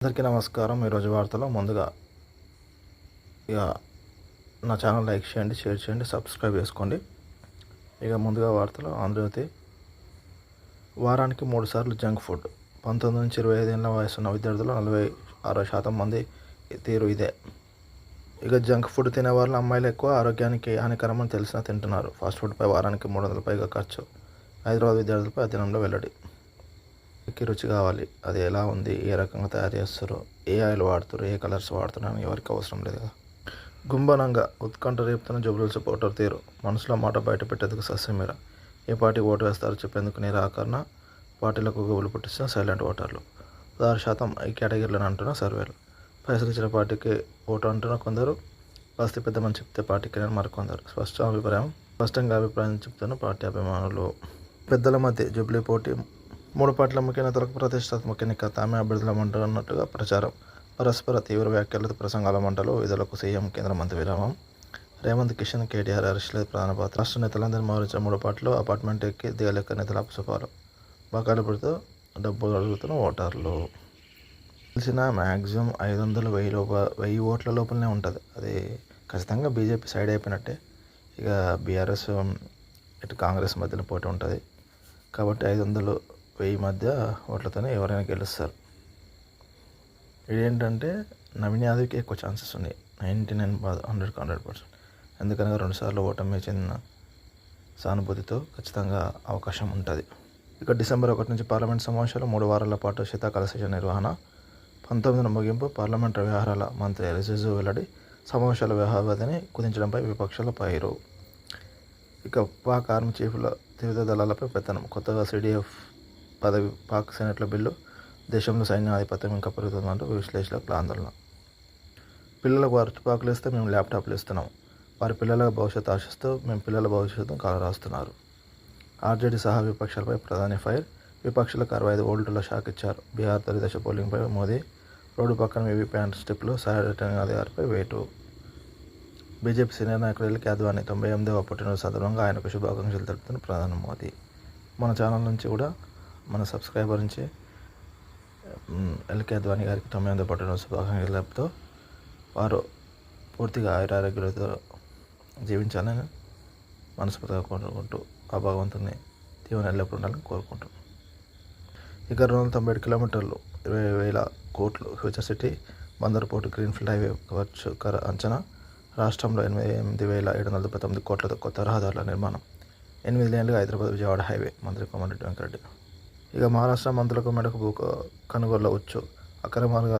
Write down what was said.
అందరికీ నమస్కారం. ఈరోజు వార్తలో ముందుగా ఇక నా ఛానల్ లైక్ చేయండి, షేర్ చేయండి, సబ్స్క్రైబ్ చేసుకోండి. ఇక ముందుగా వార్తలో ఆంధ్రజ్యోతి వారానికి 3 సార్లు జంక్ ఫుడ్. 19 నుంచి 25 ఏళ్ల వయసున్న విద్యార్థులు 46% మంది తీరు ఇదే. ఇక జంక్ ఫుడ్ తినే వాళ్ళు అమ్మాయిలు ఎక్కువ. ఆరోగ్యానికి హానికరమని తెలిసినా తింటున్నారు. ఫాస్ట్ ఫుడ్పై వారానికి 300 పైగా ఖర్చు. హైదరాబాద్ విద్యార్థులపై అధ్యయనంలో వెల్లడి. రుచి కావాలి, అది ఎలా ఉంది, ఏ రకంగా తయారు చేస్తారో, ఏ ఆయిల్ వాడుతారో, ఏ కలర్స్ వాడుతున్నారని ఎవరికి అవసరం లేదు కదా. గుంభనంగా ఉత్కంఠ రేపుతున్న జబుల్స్ ఓటర్ తీరు. మనసులో మాట బయట పెట్టేందుకు సస్యమీర. ఏ పార్టీకి ఓటు వేస్తారో చెప్పేందుకు నిరాకరణ. పార్టీలకు గుబులు పుట్టిస్తున్న సైలెంట్ ఓటర్లు. 16% ఈ కేటగిరీలను అంటున్న సర్వేలు. పైసలు ఇచ్చిన పార్టీకి ఓటు అంటున్న కొందరు, బస్తీ పెద్దమని చెప్తే పార్టీకి మరికొందరు. స్పష్టంగా అభిప్రాయం చెప్తున్న పార్టీ అభిమానులు. పెద్దల మధ్య జూబ్లీ పోటీ. 3 పార్టీల ముఖ్య నేతలకు ప్రతిష్టాత్మక ఎన్నిక. తామే అభ్యర్థులమంటున్నట్టుగా ప్రచారం. పరస్పర తీవ్ర వ్యాఖ్యలతో ప్రసంగాల మంటలు. విధులకు సీఎం, కేంద్ర మంత్రి విరామం. రేవంత్, కిషన్, కేటీఆర్ అరెస్టులే ప్రధాన పాత్ర. రాష్ట్ర నేతలందరినీ మోహరించిన 3 పార్టీలు. అపార్ట్మెంట్ ఎక్కి దిగలేక నేతల అపసుపాలు. బకాయిలు పెడుతూ డబ్బులు అడుగుతున్న ఓటర్లు. తెలిసిన మ్యాక్సిమం 500, 1000 ఓట్ల లోపలనే ఉంటుంది. అది ఖచ్చితంగా బీజేపీ సైడ్ అయిపోయినట్టే. ఇక బీఆర్ఎస్ ఇటు కాంగ్రెస్ మధ్యలో పోటీ ఉంటుంది కాబట్టి 500, 1000 మధ్య ఓట్లతోనే ఎవరైనా గెలుస్తారు. ఇదేంటంటే నవీన్ యాదవ్కి ఎక్కువ ఛాన్సెస్ ఉన్నాయి. 100%. ఎందుకనగా 2 సార్లు ఓటమి చెందిన సానుభూతితో ఖచ్చితంగా అవకాశం ఉంటుంది. ఇక డిసెంబర్ 1 నుంచి పార్లమెంట్ సమావేశాలు. 3 వారాల పాటు శీతాకాల సెషన్ నిర్వహణ. 19న ముగింపు. పార్లమెంటరీ వ్యవహారాల మంత్రి రిజిజు వెల్లడి. సమావేశాల వ్యవధిని కుదించడంపై విపక్షాల పైరు. ఇక పాక్ ఆర్మీ చీఫ్ల త్రివిధ దళాలపై పెత్తనం. కొత్తగా CDF పదవి. పాక్ సెనెట్లో బిల్లు. దేశంలో సైన్య ఆధిపత్యం ఇంకా పెరుగుతుందంటూ విశ్లేషకుల ఆందోళన. పిల్లలకు వారు తుపాకులు ఇస్తే మేము ల్యాప్టాప్లు ఇస్తున్నాం. వారి పిల్లల భవిష్యత్తు ఆశిస్తూ మేము పిల్లల భవిష్యత్తును కాలరాస్తున్నారు. ఆర్జేడీ సహా విపక్షాలపై ప్రధాని ఫైర్. విపక్షాలకు 65 వోల్టుల షాక్ ఇచ్చారు. బీహార్ తొలి దశ పోలింగ్పై మోదీ. రోడ్డు పక్కన వీవీప్యాట్ స్టిప్లు. సహాయ రిటర్నింగ్ అధికారిపై వేటు. బీజేపీ సీనియర్ నాయకుడు ఎల్కే అద్వానీ 98వ పుట్టినరోజు సందర్భంగా ఆయనకు శుభాకాంక్షలు తెలుపుతున్న ప్రధాని మోదీ. మన ఛానల్ నుంచి కూడా మన సబ్స్క్రైబర్ నుంచి ఎల్కే అద్వానీ గారికి 98వ పుట్టినరోజు శుభాకాంక్షలు తెలుపుతూ వారు పూర్తిగా ఆయురారోగ్యాలతో జీవించాలని మనస్ఫూర్తిగా కోరుకుంటూ ఆ భగవంతుని దీవెన ఎల్లప్పుడూ ఉండాలని కోరుకుంటున్నాను. ఇక 297 కిలోమీటర్లు, 20,000 కోట్లు. Future city, Bandar port, greenfield highway ఖర్చు అంచనా. రాష్ట్రంలో 8,779 కోట్లతో కొత్త రహదారుల నిర్మాణం. 8 లేన్లుగా హైదరాబాద్ విజయవాడ హైవే. మంత్రి కోమటిరెడ్డి వెంకటరెడ్డి. ఇక మహారాష్ట్ర మంత్రులకు మెడకు కొనుగోళ్ల ఉచ్చు. అక్రమాలుగా